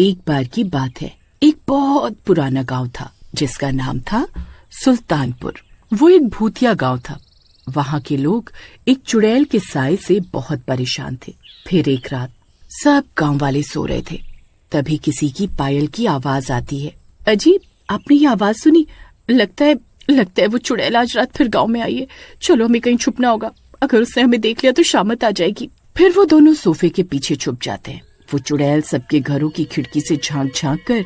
एक बार की बात है। एक बहुत पुराना गांव था जिसका नाम था सुल्तानपुर। वो एक भूतिया गांव था। वहाँ के लोग एक चुड़ैल के साए से बहुत परेशान थे। फिर एक रात सब गांव वाले सो रहे थे, तभी किसी की पायल की आवाज आती है। अजीब, आपने ये आवाज सुनी? लगता है वो चुड़ैल आज रात फिर गांव में आई है। चलो हमें कहीं छुपना होगा, अगर उसने हमें देख लिया तो शामत आ जाएगी। फिर वो दोनों सोफे के पीछे छुप जाते हैं। वो चुड़ैल सबके घरों की खिड़की से झांक झांक कर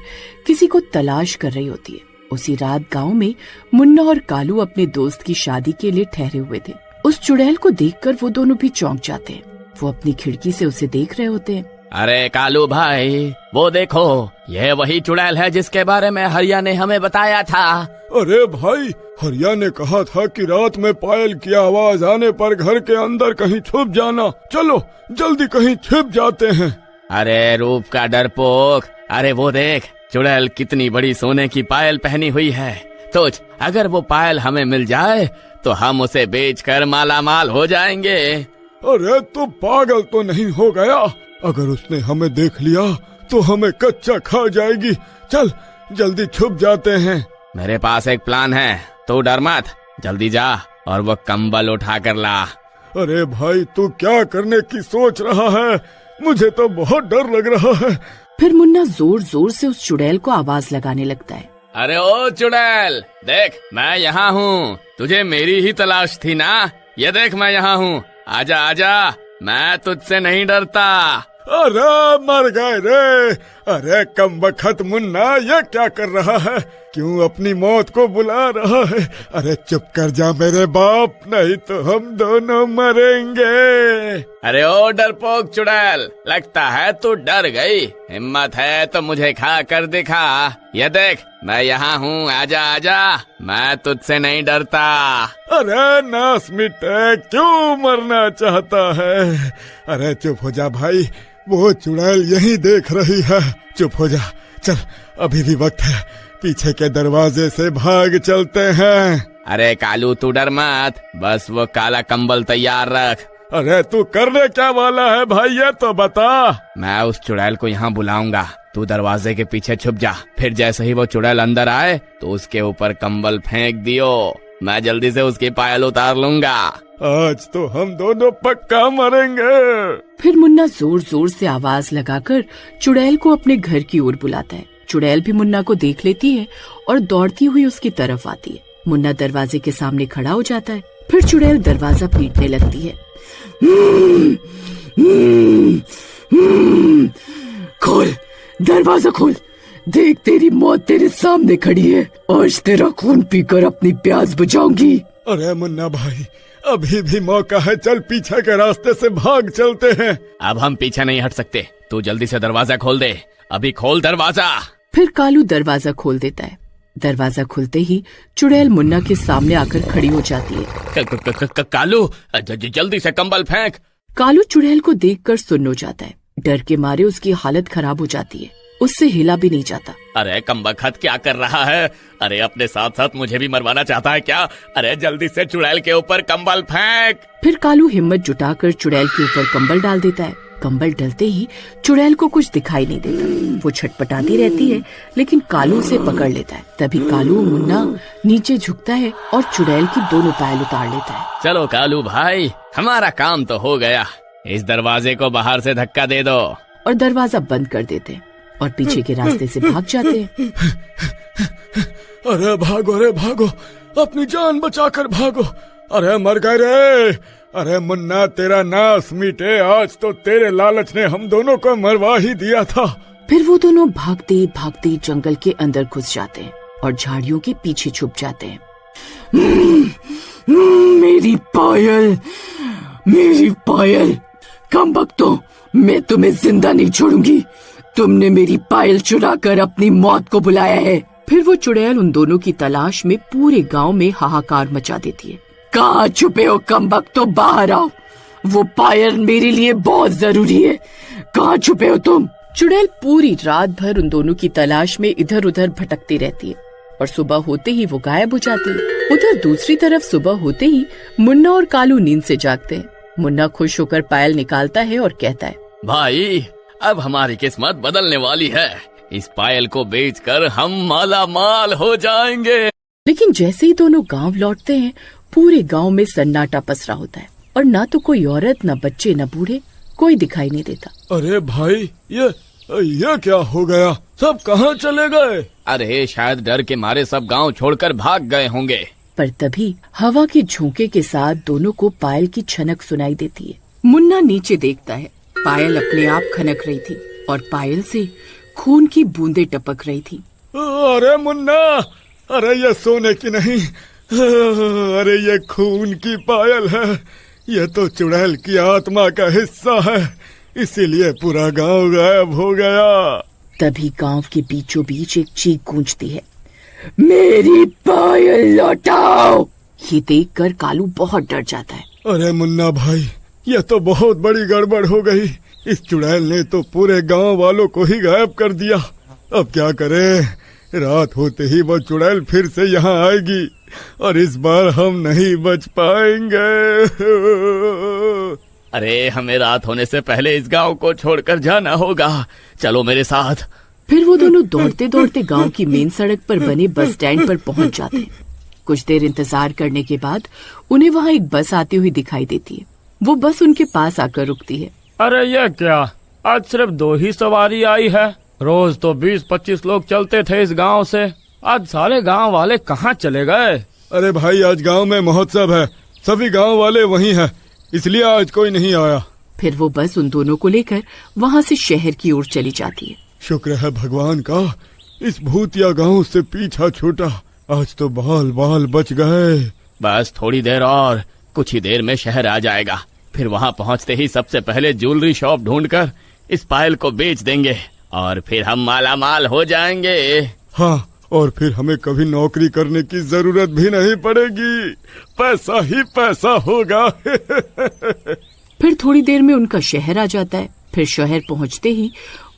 किसी को तलाश कर रही होती है। उसी रात गांव में मुन्ना और कालू अपने दोस्त की शादी के लिए ठहरे हुए थे। उस चुड़ैल को देखकर वो दोनों भी चौंक जाते हैं। वो अपनी खिड़की से उसे देख रहे होते हैं। अरे कालू भाई, वो देखो, ये वही चुड़ैल है जिसके बारे में हरिया ने हमें बताया था। अरे भाई, हरिया ने कहा था कि रात में पायल की आवाज आने पर घर के अंदर कहीं छुप जाना। चलो जल्दी कहीं छिप जाते हैं। अरे रूप का डरपोक, अरे वो देख, चुड़ैल कितनी बड़ी सोने की पायल पहनी हुई है। सोच, अगर वो पायल हमें मिल जाए तो हम उसे बेचकर माला माल हो जाएंगे। अरे तू पागल तो नहीं हो गया? अगर उसने हमें देख लिया तो हमें कच्चा खा जाएगी। चल जल्दी छुप जाते हैं। मेरे पास एक प्लान है, तू डर मत, जल्दी जा और वो कंबल उठा कर ला। अरे भाई, तू क्या करने की सोच रहा है? मुझे तो बहुत डर लग रहा है। फिर मुन्ना जोर जोर से उस चुड़ैल को आवाज लगाने लगता है। अरे ओ चुड़ैल, देख मैं यहाँ हूँ, तुझे मेरी ही तलाश थी ना? ये देख मैं यहाँ हूँ, आजा आजा, मैं तुझसे नहीं डरता। अरे मर गए रे। अरे कमबख्त मुन्ना, ये क्या कर रहा है? क्यों अपनी मौत को बुला रहा है? अरे चुप कर जा मेरे बाप, नहीं तो हम दोनों मरेंगे। अरे ओ डरपोक चुड़ैल, लगता है तू डर गई। हिम्मत है तो मुझे खा कर दिखा। ये देख मैं यहाँ हूँ, आजा आजा, मैं तुझसे नहीं डरता। अरे नास मिटे, क्यों मरना चाहता है? अरे चुप हो जा भाई, वो चुड़ैल यही देख रही है। चुप हो जा, चल अभी भी वक्त है, पीछे के दरवाजे से भाग चलते हैं। अरे कालू तू डर मत, बस वो काला कंबल तैयार रख। अरे तू करने क्या वाला है भाई, ये तो बता। मैं उस चुड़ैल को यहाँ बुलाऊंगा, तू दरवाजे के पीछे छुप जा। फिर जैसे ही वो चुड़ैल अंदर आए तो उसके ऊपर कंबल फेंक दियो, मैं जल्दी से उसकी पायल उतार लूंगा। आज तो हम दोनों पक्का मरेंगे। फिर मुन्ना जोर जोर से आवाज लगाकर चुड़ैल को अपने घर की ओर बुलाता है। चुड़ैल भी मुन्ना को देख लेती है और दौड़ती हुई उसकी तरफ आती है। मुन्ना दरवाजे के सामने खड़ा हो जाता है। फिर चुड़ैल दरवाजा पीटने लगती है। खोल, दरवाजा खोल, देख तेरी मौत तेरे सामने खड़ी है। आज तेरा खून पीकर अपनी प्यास बुझाऊंगी। अरे मुन्ना भाई, अभी भी मौका है, चल पीछे के रास्ते से भाग चलते हैं। अब हम पीछे नहीं हट सकते, तू जल्दी से दरवाजा खोल दे, अभी खोल दरवाजा। फिर कालू दरवाजा खोल देता है। दरवाजा खुलते ही चुड़ैल मुन्ना के सामने आकर खड़ी हो जाती है। कालू जल्दी से कंबल फेंक। कालू चुड़ैल को देखकर सुन्न हो जाता है। डर के मारे उसकी हालत खराब हो जाती है, उससे हिला भी नहीं जाता। अरे कमबख्त क्या कर रहा है? अरे अपने साथ साथ मुझे भी मरवाना चाहता है क्या? अरे जल्दी से चुड़ैल के ऊपर कंबल फेंक। फिर कालू हिम्मत जुटाकर चुड़ैल के ऊपर कंबल डाल देता है। कंबल डलते ही चुड़ैल को कुछ दिखाई नहीं देता। वो छटपटाती रहती है, लेकिन कालू उसे पकड़ लेता है। तभी कालू मुन्ना नीचे झुकता है और चुड़ैल की दोनों पायल उतार लेता है। चलो कालू भाई, हमारा काम तो हो गया, इस दरवाजे को बाहर से धक्का दे दो। और दरवाजा बंद कर देते हैं और पीछे के रास्ते से भाग जाते हैं। अरे भागो, अपनी जान बचाकर भागो। अरे मर गए रे। अरे मुन्ना, तेरा नाश मिटे, आज तो तेरे लालच ने हम दोनों को मरवा ही दिया था। फिर वो दोनों भागते भागते जंगल के अंदर घुस जाते हैं और झाड़ियों के पीछे छुप जाते हैं। मेरी पायल, कमबख्तों, मैं तुम्हें जिंदा नहीं छोड़ूंगी। तुमने मेरी पायल चुराकर अपनी मौत को बुलाया है। फिर वो चुड़ैल उन दोनों की तलाश में पूरे गांव में हाहाकार मचा देती है। कहाँ छुपे हो कमबख्तों, बाहर आओ, वो पायल मेरे लिए बहुत जरूरी है। कहाँ छुपे हो तुम? चुड़ैल पूरी रात भर उन दोनों की तलाश में इधर उधर भटकती रहती है और सुबह होते ही वो गायब हो जाती है। उधर दूसरी तरफ सुबह होते ही मुन्ना और कालू नींद से जागते हैं। मुन्ना खुश होकर पायल निकालता है और कहता है, भाई अब हमारी किस्मत बदलने वाली है। इस पायल को बेचकर हम माला माल हो जाएंगे। लेकिन जैसे ही दोनों गांव लौटते हैं, पूरे गांव में सन्नाटा पसरा होता है और ना तो कोई औरत, न बच्चे, न बूढ़े, कोई दिखाई नहीं देता। अरे भाई, ये क्या हो गया? सब कहाँ चले गए? अरे शायद डर के मारे सब गांव छोड़कर भाग गए होंगे। पर तभी हवा के झोंके के साथ दोनों को पायल की छनक सुनाई देती है। मुन्ना नीचे देखता है, पायल अपने आप खनक रही थी और पायल से खून की बूंदें टपक रही थी। अरे मुन्ना, अरे ये सोने की नहीं, अरे ये खून की पायल है। ये तो चुड़ैल की आत्मा का हिस्सा है, इसीलिए पूरा गांव गायब हो गया। तभी गांव के बीचों बीच एक चीख गूंजती है, मेरी पायल लौटाओ। ये देखकर कालू बहुत डर जाता है। अरे मुन्ना भाई, ये तो बहुत बड़ी गड़बड़ हो गई। इस चुड़ैल ने तो पूरे गांव वालों को ही गायब कर दिया। अब क्या करें? रात होते ही वो चुड़ैल फिर से यहाँ आएगी और इस बार हम नहीं बच पाएंगे। अरे हमें रात होने से पहले इस गांव को छोड़कर जाना होगा। चलो मेरे साथ। फिर वो दोनों दौड़ते दौड़ते गांव की मेन सड़क पर बने बस स्टैंड पर पहुंच जाते हैं। कुछ देर इंतजार करने के बाद उन्हें वहाँ एक बस आती हुई दिखाई देती है। वो बस उनके पास आकर रुकती है। अरे ये क्या, आज सिर्फ 2 ही सवारी आई है। रोज तो 20-25 लोग चलते थे इस गांव से, आज सारे गांव वाले कहाँ चले गए? अरे भाई, आज गांव में महोत्सव है, सभी गांव वाले वहीं हैं, इसलिए आज कोई नहीं आया। फिर वो बस उन दोनों को लेकर वहाँ से शहर की ओर चली जाती है। शुक्र है भगवान का, इस भूतिया गांव से पीछा छूटा। आज तो बाल बाल बच गए। बस थोड़ी देर और, कुछ ही देर में शहर आ जाएगा। फिर वहाँ पहुँचते ही सबसे पहले ज्वेलरी शॉप ढूंढकर इस पायल को बेच देंगे और फिर हम माला माल हो जाएंगे। हाँ, और फिर हमें कभी नौकरी करने की जरूरत भी नहीं पड़ेगी, पैसा ही पैसा होगा। फिर थोड़ी देर में उनका शहर आ जाता है। फिर शहर पहुंचते ही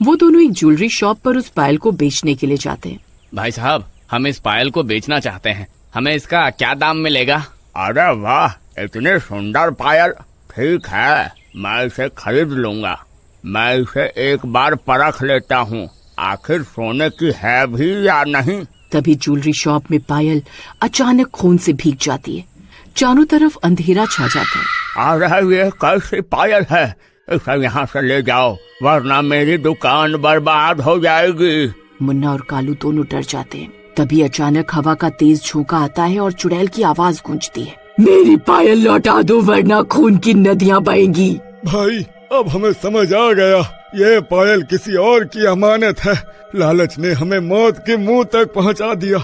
वो दोनों एक ज्वेलरी शॉप पर उस पायल को बेचने के लिए जाते हैं। भाई साहब, हम इस पायल को बेचना चाहते हैं, हमें इसका क्या दाम मिलेगा? अरे वाह, इतनी सुंदर पायल, ठीक है, मैं इसे खरीद लूंगा। मैं इसे एक बार परख लेता हूँ, आखिर सोने की है भी या नहीं। तभी ज्वेलरी शॉप में पायल अचानक खून से भीग जाती है। चारों तरफ अंधेरा छा जाता है। अरे ये कैसी पायल है, इसे यहाँ से ले जाओ वरना मेरी दुकान बर्बाद हो जाएगी। मुन्ना और कालू दोनों डर जाते हैं। तभी अचानक हवा का तेज झोंका आता है और चुड़ैल की आवाज गूंजती है, मेरी पायल लौटा दो वरना खून की नदियाँ बहेंगी। भाई, अब हमें समझ आ गया, ये पायल किसी और की अमानत है। लालच ने हमें मौत के मुंह तक पहुंचा दिया।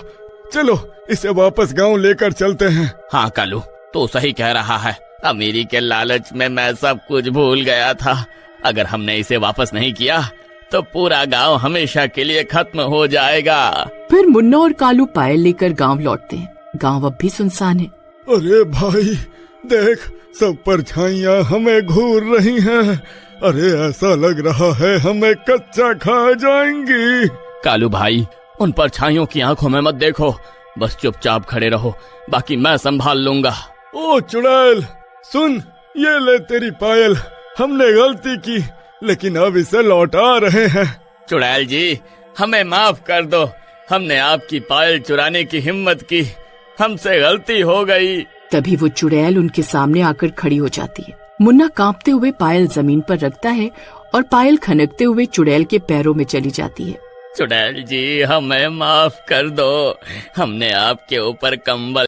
चलो इसे वापस गांव लेकर चलते हैं। हाँ कालू, तो सही कह रहा है। अमीरी के लालच में मैं सब कुछ भूल गया था। अगर हमने इसे वापस नहीं किया तो पूरा गांव हमेशा के लिए खत्म हो जाएगा। फिर मुन्ना और कालू पायल लेकर गांव लौटते हैं। गांव अब भी सुनसान है। अरे भाई देख, सब परछाइयाँ हमें घूर रही हैं। अरे ऐसा लग रहा है हमें कच्चा खा जाएंगी। कालू भाई, उन परछाइयों की आंखों में मत देखो, बस चुपचाप खड़े रहो, बाकी मैं संभाल लूंगा। ओ चुड़ैल सुन, ये ले तेरी पायल। हमने गलती की लेकिन अब इसे लौटा रहे हैं। चुड़ैल जी, हमें माफ कर दो, हमने आपकी पायल चुराने की हिम्मत की, हमसे गलती हो गई। तभी वो चुड़ैल उनके सामने आकर खड़ी हो जाती है। मुन्ना कांपते हुए पायल जमीन पर रखता है और पायल खनकते हुए चुड़ैल के पैरों में चली जाती है। चुड़ैल जी, हमें माफ कर दो, हमने आपके ऊपर कंबल